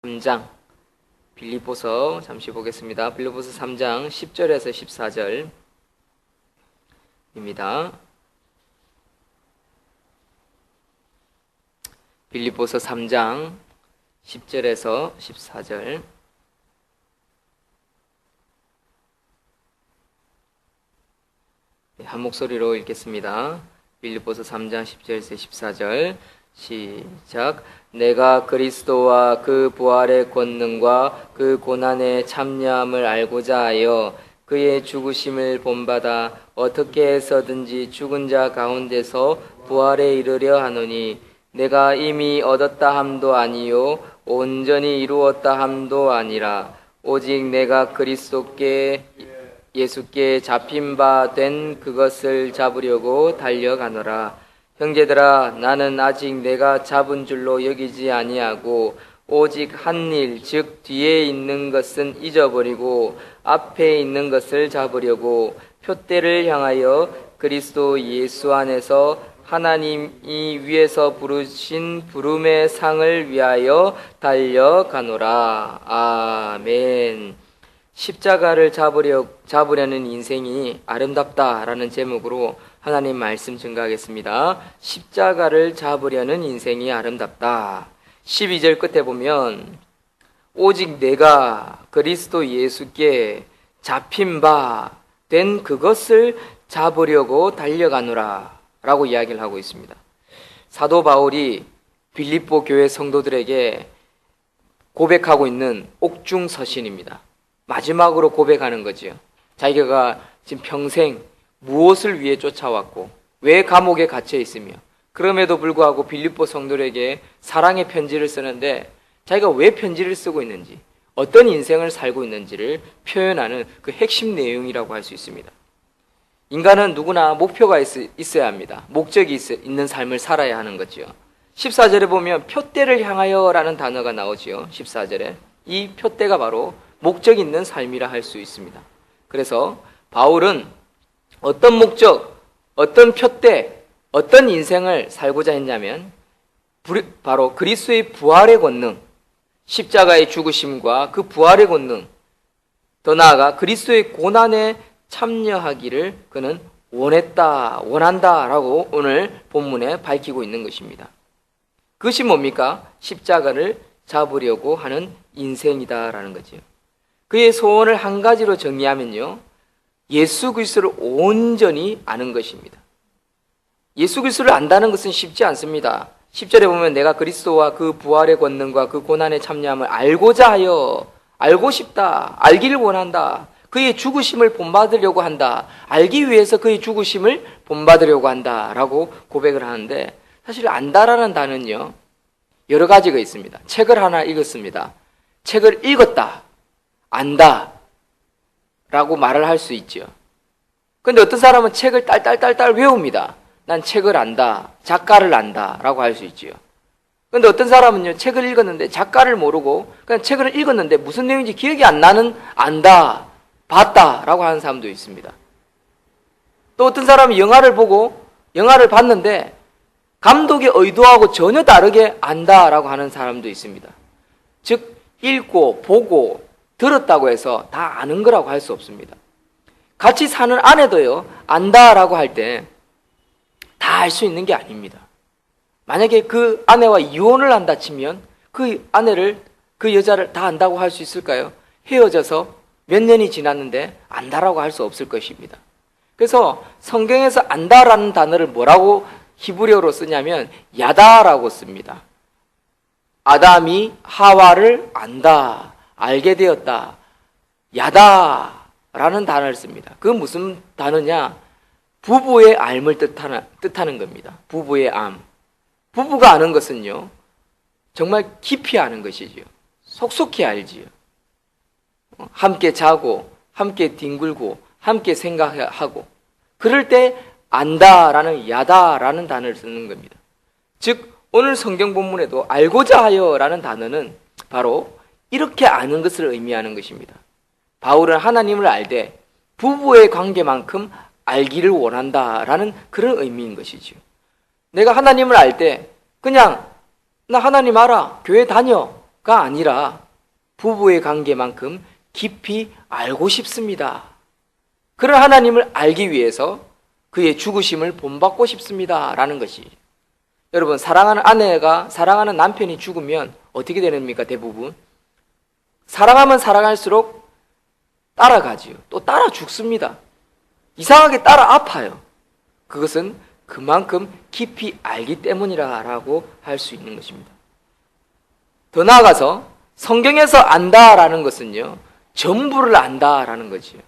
3장 빌립보서 잠시 보겠습니다. 빌립보서 3장 10절에서 14절입니다. 빌립보서 3장 10절에서 14절. 한 목소리로 읽겠습니다. 빌립보서 3장 10절에서 14절. 시작. 내가 그리스도와 그 부활의 권능과 그 고난의 참여함을 알고자 하여 그의 죽으심을 본받아 어떻게 해서든지 죽은 자 가운데서 부활에 이르려 하노니 내가 이미 얻었다 함도 아니요 온전히 이루었다 함도 아니라 오직 내가 그리스도께 예수께 잡힌 바 된 그것을 잡으려고 달려가노라. 형제들아, 나는 아직 내가 잡은 줄로 여기지 아니하고 오직 한 일, 즉 뒤에 있는 것은 잊어버리고 앞에 있는 것을 잡으려고 표대를 향하여 그리스도 예수 안에서 하나님이 위에서 부르신 부름의 상을 위하여 달려가노라. 아멘. 십자가를 잡으려는 인생이 아름답다라는 제목으로 하나님 말씀 증거하겠습니다. 십자가를 잡으려는 인생이 아름답다. 12절 끝에 보면 오직 내가 그리스도 예수께 잡힌 바 된 그것을 잡으려고 달려가노라 라고 이야기를 하고 있습니다. 사도 바울이 빌립보 교회 성도들에게 고백하고 있는 옥중서신입니다. 마지막으로 고백하는 거지요. 자기가 지금 평생 무엇을 위해 쫓아왔고 왜 감옥에 갇혀 있으며 그럼에도 불구하고 빌립보 성도들에게 사랑의 편지를 쓰는데 자기가 왜 편지를 쓰고 있는지 어떤 인생을 살고 있는지를 표현하는 그 핵심 내용이라고 할 수 있습니다. 인간은 누구나 목표가 있어야 합니다. 목적이 있는 삶을 살아야 하는 거죠. 14절에 보면 표대를 향하여 라는 단어가 나오지요. 14절에 이 표대가 바로 목적 있는 삶이라 할 수 있습니다. 그래서 바울은 어떤 목적, 어떤 표대, 어떤 인생을 살고자 했냐면 바로 그리스도의 부활의 권능, 십자가의 죽으심과 그 부활의 권능, 더 나아가 그리스도의 고난에 참여하기를 그는 원한다라고 오늘 본문에 밝히고 있는 것입니다. 그것이 뭡니까? 십자가를 잡으려고 하는 인생이다라는 거죠. 그의 소원을 한 가지로 정리하면요, 예수 그리스도를 온전히 아는 것입니다. 예수 그리스도를 안다는 것은 쉽지 않습니다. 10절에 보면 내가 그리스도와 그 부활의 권능과 그 고난의 참여함을 알고자 하여, 알고 싶다, 알기를 원한다, 그의 죽으심을 본받으려고 한다, 알기 위해서 그의 죽으심을 본받으려고 한다 라고 고백을 하는데, 사실 안다라는 단어는요 여러 가지가 있습니다. 책을 하나 읽었습니다. 책을 읽었다, 안다 라고 말을 할 수 있죠. 그런데 어떤 사람은 책을 딸딸딸딸 외웁니다. 난 책을 안다, 작가를 안다 라고 할 수 있죠. 그런데 어떤 사람은요, 책을 읽었는데 작가를 모르고 그냥 책을 읽었는데 무슨 내용인지 기억이 안 나는 안다, 봤다 라고 하는 사람도 있습니다. 또 어떤 사람이 영화를 봤는데 감독의 의도하고 전혀 다르게 안다 라고 하는 사람도 있습니다. 즉 읽고 보고 들었다고 해서 다 아는 거라고 할 수 없습니다. 같이 사는 아내도요, 안다라고 할 때 다 알 수 있는 게 아닙니다. 만약에 그 아내와 이혼을 한다 치면 그 아내를, 그 여자를 다 안다고 할 수 있을까요? 헤어져서 몇 년이 지났는데 안다라고 할 수 없을 것입니다. 그래서 성경에서 안다라는 단어를 뭐라고 히브리어로 쓰냐면 야다라고 씁니다. 아담이 하와를 안다, 알게 되었다, 야다라는 단어를 씁니다. 그건 무슨 단어냐? 부부의 암을 뜻하는 겁니다. 부부의 암. 부부가 아는 것은요, 정말 깊이 아는 것이지요. 속속히 알지요. 함께 자고, 함께 뒹굴고, 함께 생각하고, 그럴 때 안다라는 야다라는 단어를 쓰는 겁니다. 즉 오늘 성경 본문에도 알고자 하여라는 단어는 바로 이렇게 아는 것을 의미하는 것입니다. 바울은 하나님을 알되 부부의 관계만큼 알기를 원한다라는 그런 의미인 것이죠. 내가 하나님을 알 때 그냥 나 하나님 알아, 교회 다녀, 아니라 부부의 관계만큼 깊이 알고 싶습니다. 그런 하나님을 알기 위해서 그의 죽으심을 본받고 싶습니다. 라는 것이. 여러분, 사랑하는 아내가 사랑하는 남편이 죽으면 어떻게 됩니까? 대부분 사랑하면 사랑할수록 따라가지요. 또 따라 죽습니다. 이상하게 따라 아파요. 그것은 그만큼 깊이 알기 때문이라고 할 수 있는 것입니다. 더 나아가서 성경에서 안다라는 것은요, 전부를 안다라는 거지요.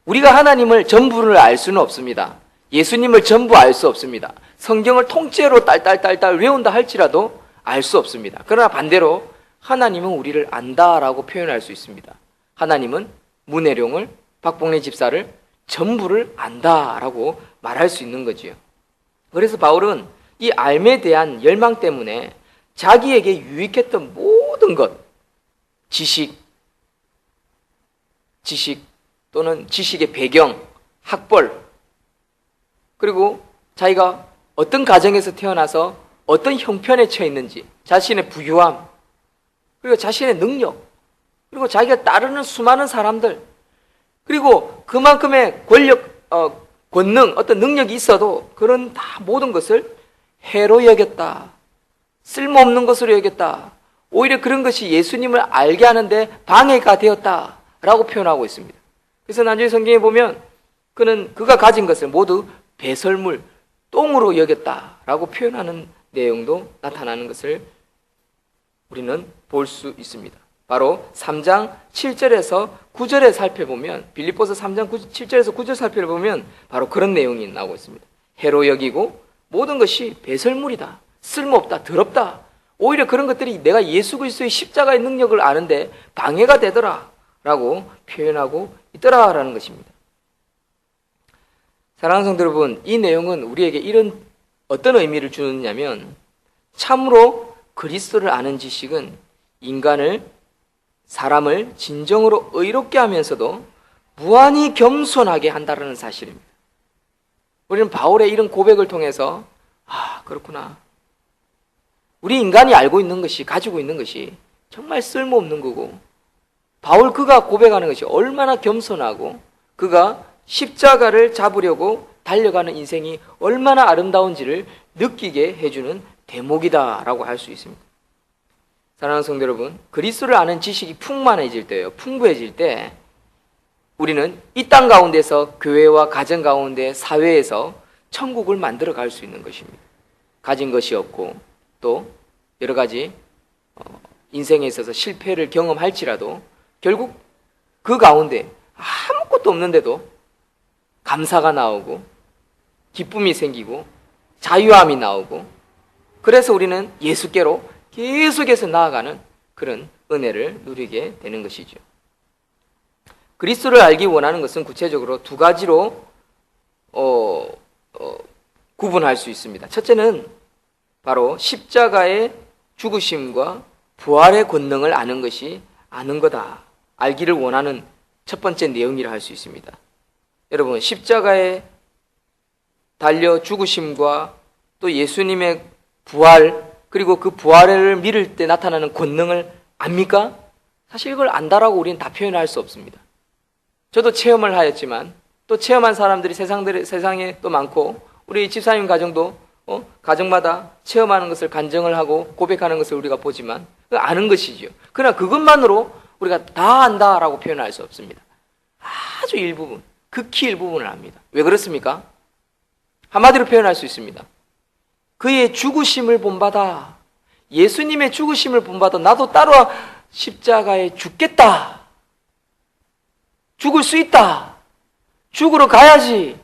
우리가 하나님을 전부를 알 수는 없습니다. 예수님을 전부 알 수 없습니다. 성경을 통째로 딸딸딸딸 외운다 할지라도 알 수 없습니다. 그러나 반대로 하나님은 우리를 안다라고 표현할 수 있습니다. 하나님은 문혜룡을, 박봉래 집사를 전부를 안다라고 말할 수 있는 거지요. 그래서 바울은 이 알에 대한 열망 때문에 자기에게 유익했던 모든 것, 지식 또는 지식의 배경, 학벌, 그리고 자기가 어떤 가정에서 태어나서 어떤 형편에 처해 있는지, 자신의 부유함, 그리고 자신의 능력, 그리고 자기가 따르는 수많은 사람들, 그리고 그만큼의 권력, 권능, 어떤 능력이 있어도 그런 다 모든 것을 해로 여겼다. 쓸모없는 것으로 여겼다. 오히려 그런 것이 예수님을 알게 하는데 방해가 되었다라고 표현하고 있습니다. 그래서 나중에 성경에 보면 그가 가진 것을 모두 배설물, 똥으로 여겼다라고 표현하는 내용도 나타나는 것을 우리는 볼 수 있습니다. 바로 3장 7절에서 9절에 살펴보면, 빌립보서 3장 7절에서 9절 살펴보면 바로 그런 내용이 나오고 있습니다. 해로 여기고 모든 것이 배설물이다, 쓸모없다, 더럽다. 오히려 그런 것들이 내가 예수 그리스도의 십자가의 능력을 아는데 방해가 되더라 라고 표현하고 있더라라는 것입니다. 사랑하는 성도 여러분, 이 내용은 우리에게 이런 어떤 의미를 주느냐면, 참으로 그리스도를 아는 지식은 사람을 진정으로 의롭게 하면서도 무한히 겸손하게 한다는 사실입니다. 우리는 바울의 이런 고백을 통해서 그렇구나, 우리 인간이 알고 있는 것이, 가지고 있는 것이 정말 쓸모없는 거고, 그가 고백하는 것이 얼마나 겸손하고 그가 십자가를 잡으려고 달려가는 인생이 얼마나 아름다운지를 느끼게 해주는 대목이다라고 할 수 있습니다. 사랑하는 성도 여러분, 그리스도를 아는 지식이 풍만해질 때요, 풍부해질 때 우리는 이 땅 가운데서 교회와 가정 가운데 사회에서 천국을 만들어 갈 수 있는 것입니다. 가진 것이 없고 또 여러 가지 인생에 있어서 실패를 경험할지라도 결국 그 가운데 아무것도 없는데도 감사가 나오고 기쁨이 생기고 자유함이 나오고, 그래서 우리는 예수께로 계속해서 나아가는 그런 은혜를 누리게 되는 것이죠. 그리스도를 알기 원하는 것은 구체적으로 두 가지로 구분할 수 있습니다. 첫째는 바로 십자가의 죽으심과 부활의 권능을 아는 것이 아는 거다, 알기를 원하는 첫 번째 내용이라 할 수 있습니다. 여러분, 십자가에 달려 죽으심과 또 예수님의 부활, 그리고 그 부활을 믿을 때 나타나는 권능을 압니까? 사실 이걸 안다라고 우리는 다 표현할 수 없습니다. 저도 체험을 하였지만 또 체험한 사람들이 세상에 또 많고, 우리 집사님 가정도 가정마다 체험하는 것을 간증을 하고 고백하는 것을 우리가 보지만 아는 것이죠. 그러나 그것만으로 우리가 다 안다라고 표현할 수 없습니다. 아주 일부분, 극히 일부분을 압니다. 왜 그렇습니까? 한마디로 표현할 수 있습니다. 그의 죽으심을 본받아, 예수님의 죽으심을 본받아 나도 따로 십자가에 죽겠다, 죽을 수 있다, 죽으러 가야지.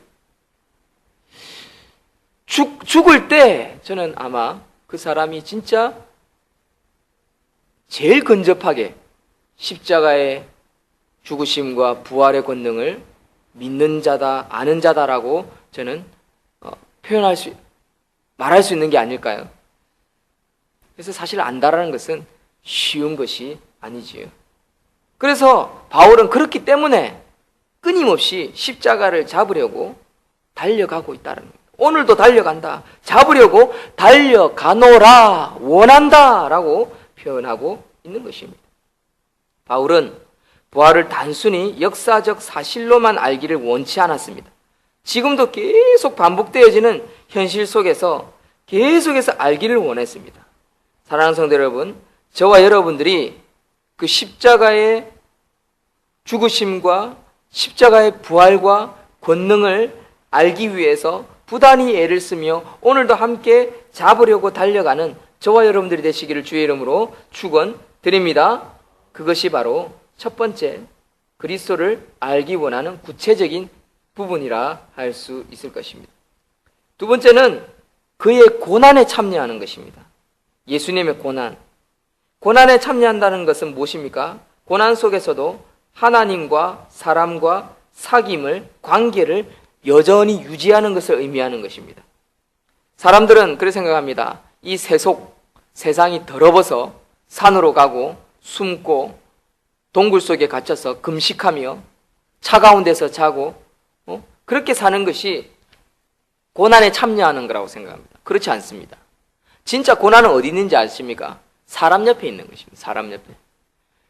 죽을 때 저는 아마 그 사람이 진짜 제일 근접하게 십자가의 죽으심과 부활의 권능을 믿는 자다, 아는 자다라고 저는 말할 수 있는 게 아닐까요? 그래서 사실 안다라는 것은 쉬운 것이 아니지요. 그래서 바울은 그렇기 때문에 끊임없이 십자가를 잡으려고 달려가고 있다는 거예요. 오늘도 달려간다, 잡으려고 달려가노라, 원한다 라고 표현하고 있는 것입니다. 바울은 부활을 단순히 역사적 사실로만 알기를 원치 않았습니다. 지금도 계속 반복되어지는 현실 속에서 계속해서 알기를 원했습니다. 사랑하는 성도 여러분, 저와 여러분들이 그 십자가의 죽으심과 십자가의 부활과 권능을 알기 위해서 부단히 애를 쓰며 오늘도 함께 잡으려고 달려가는 저와 여러분들이 되시기를 주의 이름으로 축원드립니다. 그것이 바로 첫 번째, 그리스도를 알기 원하는 구체적인 부분이라 할 수 있을 것입니다. 두 번째는 그의 고난에 참여하는 것입니다. 예수님의 고난. 고난에 참여한다는 것은 무엇입니까? 고난 속에서도 하나님과 사람과 사귐을, 관계를 여전히 유지하는 것을 의미하는 것입니다. 사람들은 그렇게 생각합니다. 이 세상이 더러워서 산으로 가고 숨고 동굴 속에 갇혀서 금식하며 차가운 데서 자고 그렇게 사는 것이 고난에 참여하는 거라고 생각합니다. 그렇지 않습니다. 진짜 고난은 어디 있는지 아십니까? 사람 옆에 있는 것입니다. 사람 옆에.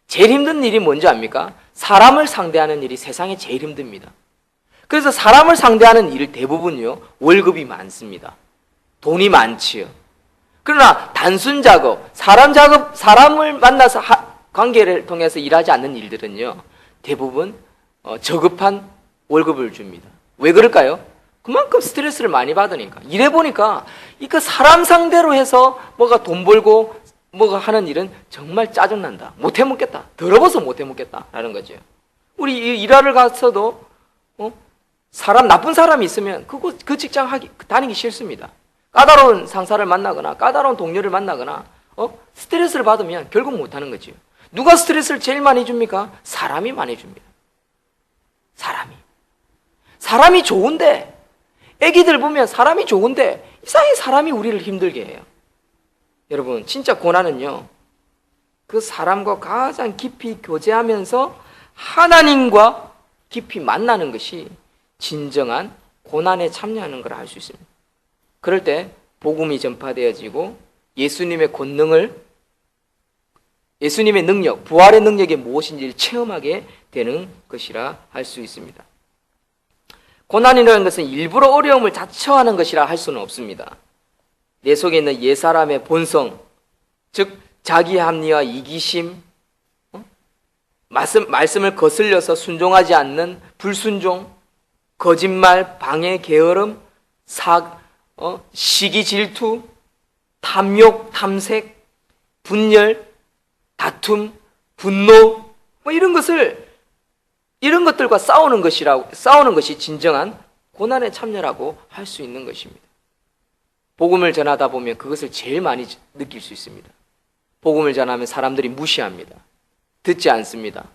제일 힘든 일이 뭔지 압니까? 사람을 상대하는 일이 세상에 제일 힘듭니다. 그래서 사람을 상대하는 일 대부분요, 월급이 많습니다. 돈이 많지요. 그러나 단순 작업, 사람을 만나서 관계를 통해서 일하지 않는 일들은요, 대부분 저급한 월급을 줍니다. 왜 그럴까요? 그만큼 스트레스를 많이 받으니까. 일해보니까 이거 사람 상대로 해서 뭐가 돈 벌고 뭐가 하는 일은 정말 짜증난다. 못 해먹겠다. 더러워서 못 해먹겠다. 라는 거죠. 우리 일하러 갔어도 나쁜 사람이 있으면 그 직장 다니기 싫습니다. 까다로운 상사를 만나거나 까다로운 동료를 만나거나 스트레스를 받으면 결국 못하는 거죠. 누가 스트레스를 제일 많이 줍니까? 사람이 많이 줍니다. 사람이 좋은데, 애기들 보면 사람이 좋은데 이상하게 사람이 우리를 힘들게 해요. 여러분, 진짜 고난은요, 그 사람과 가장 깊이 교제하면서 하나님과 깊이 만나는 것이 진정한 고난에 참여하는 걸 알 수 있습니다. 그럴 때 복음이 전파되어지고 예수님의 능력, 부활의 능력이 무엇인지를 체험하게 되는 것이라 할 수 있습니다. 고난이라는 것은 일부러 어려움을 자처하는 것이라 할 수는 없습니다. 내 속에 있는 옛사람의 본성, 즉 자기 합리와 이기심, 말씀을 거슬려서 순종하지 않는 불순종, 거짓말, 방해, 게으름, 시기, 질투, 탐욕, 탐색, 분열, 다툼, 분노, 이런 것들과 싸우는 것이 진정한 고난의 참여라고 할 수 있는 것입니다. 복음을 전하다 보면 그것을 제일 많이 느낄 수 있습니다. 복음을 전하면 사람들이 무시합니다. 듣지 않습니다.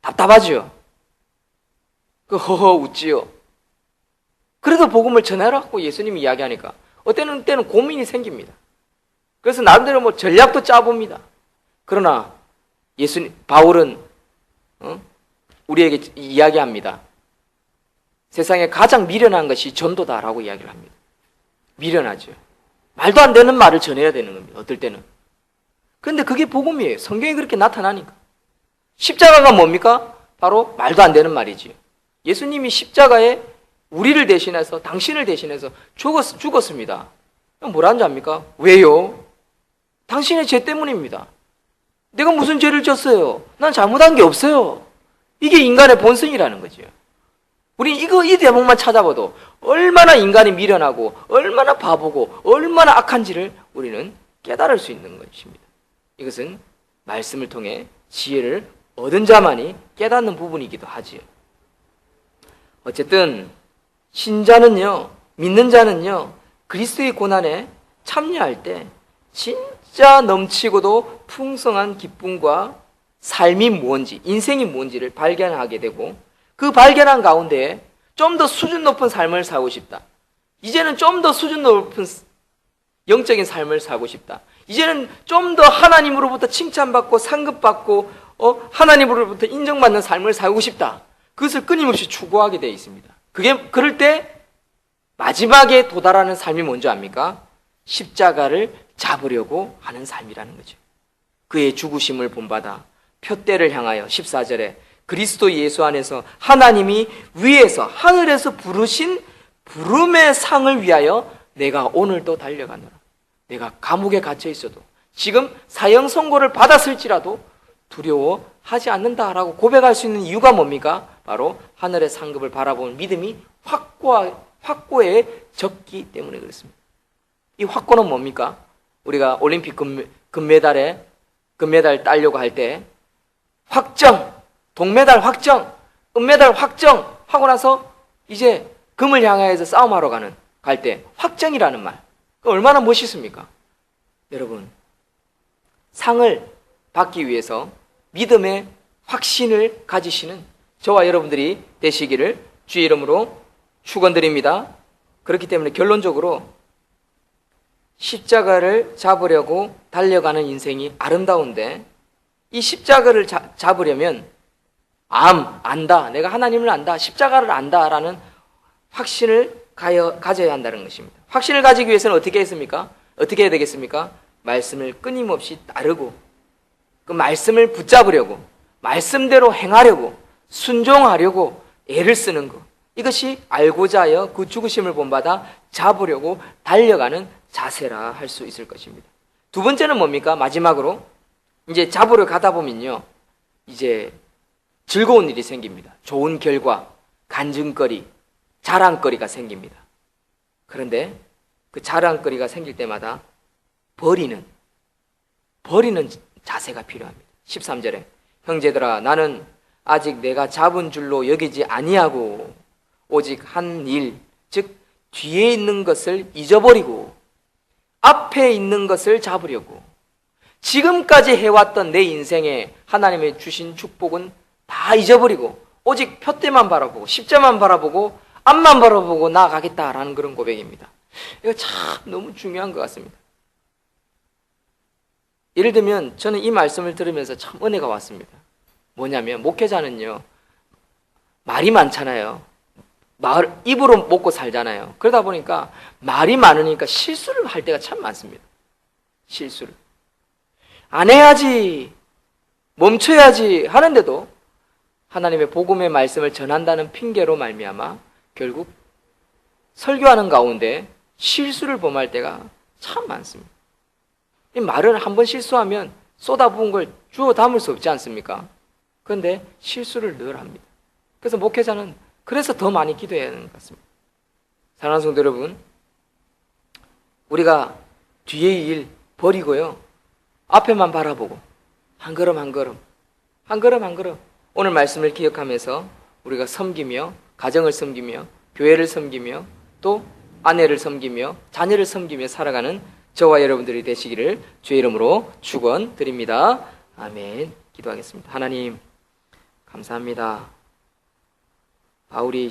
답답하지요. 허허 웃지요. 그래도 복음을 전하라고 예수님이 이야기하니까 어때는 때는 고민이 생깁니다. 그래서 나름대로 전략도 짜봅니다. 그러나 바울은 우리에게 이야기합니다. 세상에 가장 미련한 것이 전도다라고 이야기를 합니다. 미련하죠. 말도 안 되는 말을 전해야 되는 겁니다. 어떨 때는. 그런데 그게 복음이에요. 성경이 그렇게 나타나니까. 십자가가 뭡니까? 바로 말도 안 되는 말이지요. 예수님이 십자가에 우리를 대신해서, 당신을 대신해서 죽었습니다. 뭐라는 줄 압니까? 왜요? 당신의 죄 때문입니다. 내가 무슨 죄를 졌어요? 난 잘못한 게 없어요. 이게 인간의 본성이라는 거죠. 우리 이 대목만 찾아봐도 얼마나 인간이 미련하고 얼마나 바보고 얼마나 악한지를 우리는 깨달을 수 있는 것입니다. 이것은 말씀을 통해 지혜를 얻은 자만이 깨닫는 부분이기도 하지요. 어쨌든 신자는요, 믿는 자는요, 그리스도의 고난에 참여할 때 진짜 넘치고도 풍성한 기쁨과 삶이 뭔지, 인생이 뭔지를 발견하게 되고, 그 발견한 가운데 좀 더 수준 높은 삶을 살고 싶다. 이제는 좀 더 수준 높은 영적인 삶을 살고 싶다. 이제는 좀 더 하나님으로부터 칭찬받고 상급받고 하나님으로부터 인정받는 삶을 살고 싶다. 그것을 끊임없이 추구하게 되어 있습니다. 그럴 때 마지막에 도달하는 삶이 뭔지 압니까? 십자가를 잡으려고 하는 삶이라는 거죠. 그의 죽으심을 본받아 표대를 향하여 14절에 그리스도 예수 안에서 하나님이 위에서 하늘에서 부르신 부름의 상을 위하여 내가 오늘도 달려가노라. 내가 감옥에 갇혀 있어도 지금 사형 선고를 받았을지라도 두려워하지 않는다라고 고백할 수 있는 이유가 뭡니까? 바로 하늘의 상급을 바라보는 믿음이 확고해졌기 때문에 그렇습니다. 이 확고는 뭡니까? 우리가 올림픽 금메달 따려고 할 때 확정, 동메달 확정, 은메달 확정 하고 나서 이제 금을 향해서 싸움하러 갈 때 확정이라는 말, 얼마나 멋있습니까? 여러분, 상을 받기 위해서 믿음의 확신을 가지시는 저와 여러분들이 되시기를 주의 이름으로 축원드립니다. 그렇기 때문에 결론적으로 십자가를 잡으려고 달려가는 인생이 아름다운데, 이 십자가를 잡으려면 안다, 내가 하나님을 안다, 십자가를 안다라는 확신을 가져야 한다는 것입니다. 확신을 가지기 위해서는 어떻게 했습니까? 어떻게 해야 되겠습니까? 말씀을 끊임없이 따르고 그 말씀을 붙잡으려고, 말씀대로 행하려고, 순종하려고 애를 쓰는 것, 이것이 알고자 하여 그 죽으심을 본받아 잡으려고 달려가는 자세라 할 수 있을 것입니다. 두 번째는 뭡니까? 마지막으로 이제 잡으러 가다 보면요, 이제 즐거운 일이 생깁니다. 좋은 결과, 간증거리, 자랑거리가 생깁니다. 그런데 그 자랑거리가 생길 때마다 버리는 자세가 필요합니다. 13절에 형제들아, 나는 아직 내가 잡은 줄로 여기지 아니하고 오직 한 일, 즉 뒤에 있는 것을 잊어버리고 앞에 있는 것을 잡으려고. 지금까지 해왔던 내 인생에 하나님의 주신 축복은 다 잊어버리고 오직 표대만 바라보고 십자만 바라보고 앞만 바라보고 나아가겠다라는 그런 고백입니다. 이거 참 너무 중요한 것 같습니다. 예를 들면 저는 이 말씀을 들으면서 참 은혜가 왔습니다. 뭐냐면, 목회자는요, 말이 많잖아요. 입으로 먹고 살잖아요. 그러다 보니까 말이 많으니까 실수를 할 때가 참 많습니다. 실수를. 안 해야지, 멈춰야지 하는데도 하나님의 복음의 말씀을 전한다는 핑계로 말미암아 결국 설교하는 가운데 실수를 범할 때가 참 많습니다. 이 말을 한번 실수하면 쏟아부은 걸 주워 담을 수 없지 않습니까? 그런데 실수를 늘 합니다. 그래서 목회자는 그래서 더 많이 기도해야 하는 것 같습니다. 사랑하는 성도 여러분, 우리가 뒤의 일 버리고요, 앞에만 바라보고 한 걸음 한 걸음 오늘 말씀을 기억하면서 우리가 섬기며, 가정을 섬기며, 교회를 섬기며, 또 아내를 섬기며, 자녀를 섬기며 살아가는 저와 여러분들이 되시기를 주의 이름으로 축원드립니다. 아멘. 기도하겠습니다. 하나님 감사합니다. 바울이